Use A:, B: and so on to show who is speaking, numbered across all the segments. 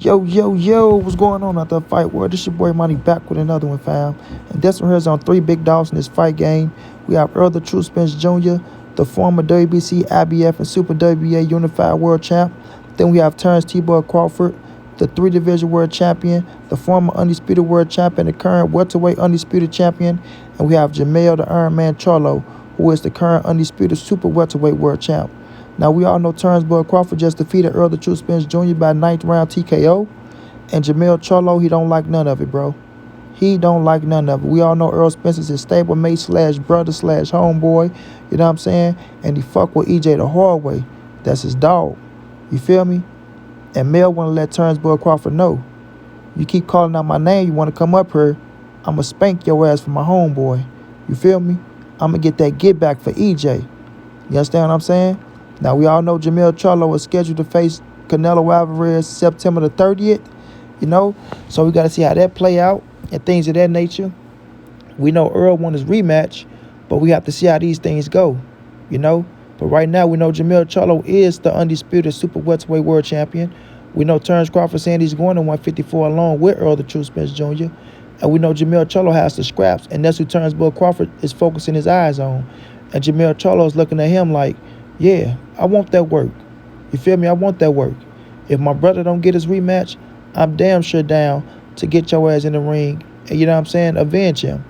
A: Yo, yo, yo, what's going on out there, fight world? This your boy Money back with another one, fam. And this one here is on three big dogs in this fight game. We have Errol the True Spence Jr., the former WBC, IBF, and Super WBA Unified World Champ. Then we have Terence T-Boy Crawford, the three-division world champion, the former undisputed world champion, the current welterweight undisputed champion. And we have Jermell the Iron Man Charlo, who is the current undisputed super welterweight world champ. Now, we all know Terence Boy Crawford just defeated Errol the True Spence Jr. by 9th round TKO. And Jermell Charlo, he don't like none of it, bro. He don't like none of it. We all know Errol Spence is his stablemate slash brother slash homeboy. You know what I'm saying? And he fuck with EJ the hard way. That's his dog. You feel me? And Mel want to let Terence Boy Crawford know. You keep calling out my name, you want to come up here, I'm going to spank your ass for my homeboy. You feel me? I'm going to get that get back for EJ. You understand what I'm saying? Now, we all know Jermell Charlo is scheduled to face Canelo Alvarez September the 30th, you know? So we got to see how that play out and things of that nature. We know Errol won his rematch, but we have to see how these things go, you know? But right now, we know Jermell Charlo is the undisputed super welterweight world champion. We know Terence Crawford saying he's going to 154 along with Errol the True Spence Jr. And we know Jermell Charlo has the scraps, and that's who Terence Boy Crawford is focusing his eyes on. And Jermell Charlo is looking at him like, yeah, I want that work. You feel me? I want that work. If my brother don't get his rematch, I'm damn sure down to get your ass in the ring and, you know what I'm saying, avenge him.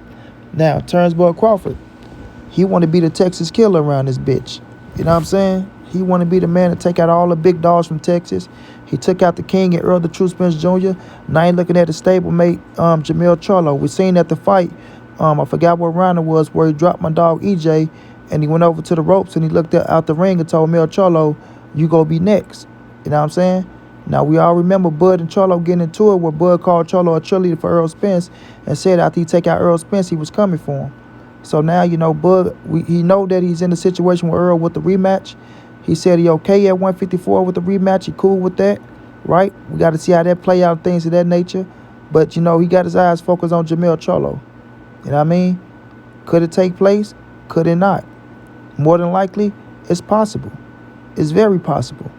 A: Now, Terence Boy Crawford, he want to be the Texas killer around this bitch. You know what I'm saying? He want to be the man to take out all the big dogs from Texas. He took out the king and Errol the True Spence Jr. Now he looking at the stablemate, Jermell Charlo. We seen at the fight, I forgot what round it was, where he dropped my dog EJ, and he went over to the ropes and he looked out the ring and told Mel Charlo, you go be next. You know what I'm saying? Now, we all remember Bud and Charlo getting into it where Bud called Charlo a cheerleader for Errol Spence and said after he take out Errol Spence, he was coming for him. So now, you know, Bud, he know that he's in a situation with Errol with the rematch. He said he okay at 154 with the rematch. He cool with that, right? We got to see how that play out, things of that nature. But, you know, he got his eyes focused on Jermell Charlo. You know what I mean? Could it take place? Could it not? More than likely, it's possible. It's very possible.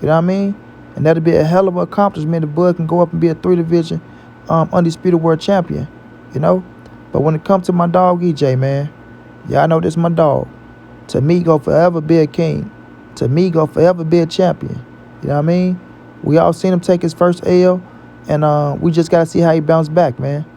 A: You know what I mean? And that'll be a hell of an accomplishment if Bud can go up and be a three-division undisputed world champion, you know? But when it comes to my dog EJ, man, y'all know this my dog. To me, go forever be a king. To me, go forever be a champion. You know what I mean? We all seen him take his first L, and we just got to see how he bounce back, man.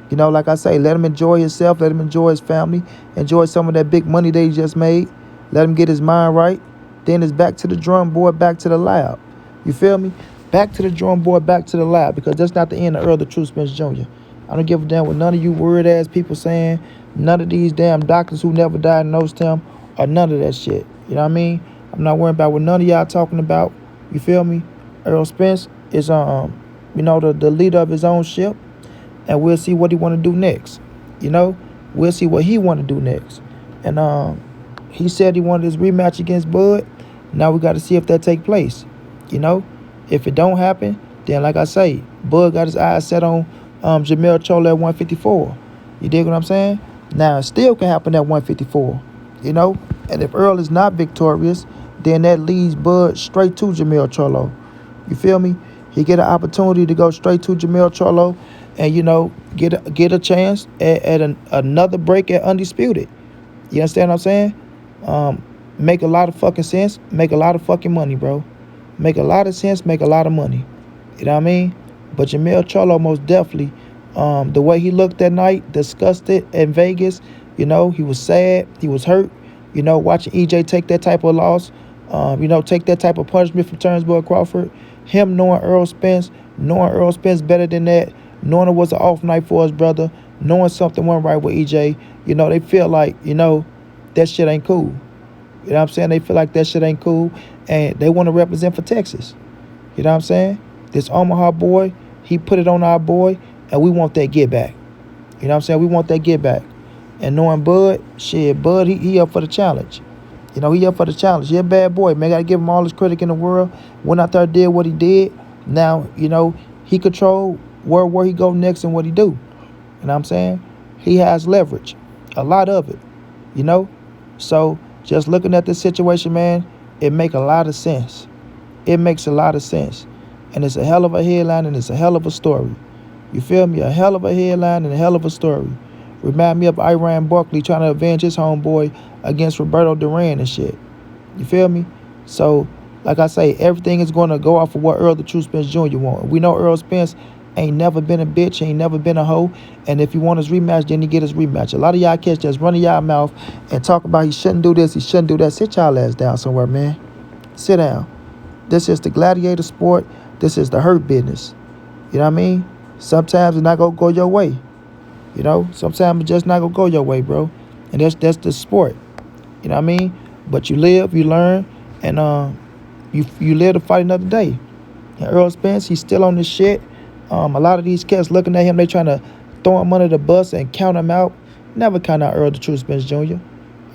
A: You know, like I say, let him enjoy himself. Let him enjoy his family. Enjoy some of that big money that he just made. Let him get his mind right. Then it's back to the drum board, back to the lab. You feel me? Back to the drum board, back to the lab. Because that's not the end of Errol the True Spence Jr. I don't give a damn what none of you word-ass people saying. None of these damn doctors who never diagnosed him or none of that shit. You know what I mean? I'm not worried about what none of y'all talking about. You feel me? Errol Spence is, you know, the leader of his own ship. And we'll see what he want to do next. You know? We'll see what he want to do next. And he said he wanted his rematch against Bud. Now we got to see if that take place. You know? If it don't happen, then like I say, Bud got his eyes set on Jermell Charlo at 154. You dig what I'm saying? Now, it still can happen at 154. You know? And if Errol is not victorious, then that leads Bud straight to Jermell Charlo. You feel me? He get an opportunity to go straight to Jermell Charlo and, you know, get a chance at another break at Undisputed. You understand what I'm saying? Make a lot of fucking sense. Make a lot of fucking money, bro. Make a lot of sense. Make a lot of money. You know what I mean? But Jermell Charlo most definitely, the way he looked that night, disgusted in Vegas, you know, he was sad. He was hurt. You know, watching EJ take that type of loss, you know, take that type of punishment from Terence Boy Crawford. Him knowing Errol Spence better than that, knowing it was an off night for his brother, knowing something went right with EJ, you know, they feel like, you know, that shit ain't cool. You know what I'm saying? They feel like that shit ain't cool, and they want to represent for Texas. You know what I'm saying? This Omaha boy, he put it on our boy, and we want that get back. You know what I'm saying? We want that get back. And knowing Bud, shit, Bud, he up for the challenge. You know, he up for the challenge. He a bad boy, man. Got to give him all his credit in the world. Went out there, did what he did. Now, you know, he control where he go next and what he do. You know what I'm saying? He has leverage. A lot of it. You know? So, just looking at this situation, man, it make a lot of sense. It makes a lot of sense. and it's a hell of a headline and it's a hell of a story. You feel me? A hell of a headline and a hell of a story. Remind me of Iran Barkley trying to avenge his homeboy against Roberto Duran and shit. You feel me? So, like I say, everything is going to go off of what Errol the True Spence Jr. want. We know Errol Spence ain't never been a bitch, ain't never been a hoe. And if he want his rematch, then he get his rematch. A lot of y'all catch just running y'all mouth and talk about he shouldn't do this, he shouldn't do that. Sit y'all ass down somewhere, man. Sit down. This is the gladiator sport. This is the hurt business. You know what I mean? Sometimes it's not going to go your way. You know? Sometimes it's just not going to go your way, bro. And that's the sport. You know what I mean? But you live, you learn, and you live to fight another day. And Errol Spence, he's still on this shit. A lot of these cats looking at him, they trying to throw him under the bus and count him out. Never count out Errol the True Spence Jr.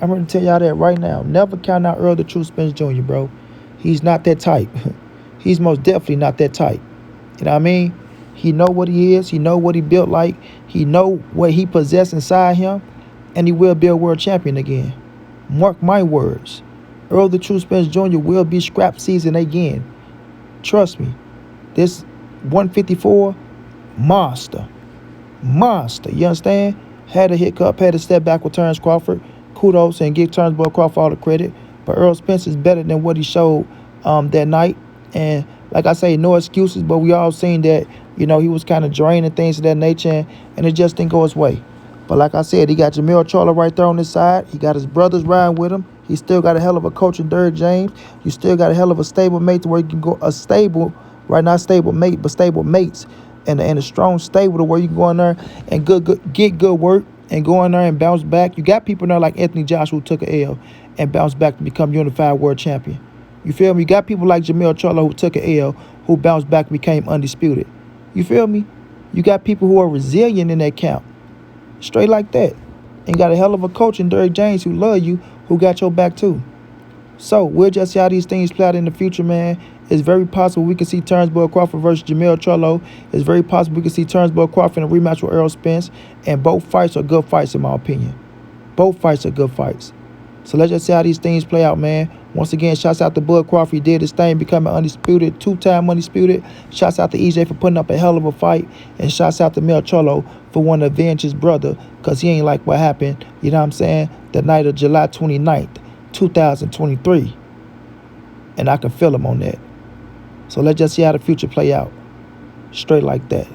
A: I'm going to tell y'all that right now. Never count out Errol the True Spence Jr., bro. He's not that type. He's most definitely not that type. You know what I mean? He know what he is. He know what he built like. He know what he possessed inside him. And he will be a world champion again. Mark my words. Errol the True Spence Jr. will be scrap season again. Trust me. This 154, monster. Monster. You understand? Had a hiccup, had to step back with Terence Crawford. Kudos and give Terence Crawford all the credit. But Errol Spence is better than what he showed that night. And like I say, no excuses, but we all seen that, you know, he was kind of draining things of that nature, and it just didn't go his way. But like I said, he got Jermell Charlo right there on his side. He got his brothers riding with him. He still got a hell of a coach in Derrick James. You still got a hell of a stable mate to where you can go, a stable, right, not stable mate, but stable mates, and a strong stable to where you can go in there and get good work and go in there and bounce back. You got people in there like Anthony Joshua who took an L and bounced back to become unified world champion. You feel me? You got people like Jermell Charlo who took an L, who bounced back and became undisputed. You feel me? You got people who are resilient in that camp. Straight like that. And got a hell of a coach in Derrick James who love you, who got your back too. So we'll just see how these things play out in the future, man. It's very possible we can see Terence Crawford versus Jermell Charlo. It's very possible we can see Terence Crawford in a rematch with Errol Spence. And both fights are good fights in my opinion. Both fights are good fights. So let's just see how these things play out, man. Once again, shouts out to Bud Crawford. He did his thing, becoming undisputed, two-time undisputed. Shouts out to EJ for putting up a hell of a fight. And shouts out to Mel Charlo for wanting to avenge his brother because he ain't like what happened, you know what I'm saying, the night of July 29th, 2023. And I can feel him on that. So let's just see how the future play out. Straight like that.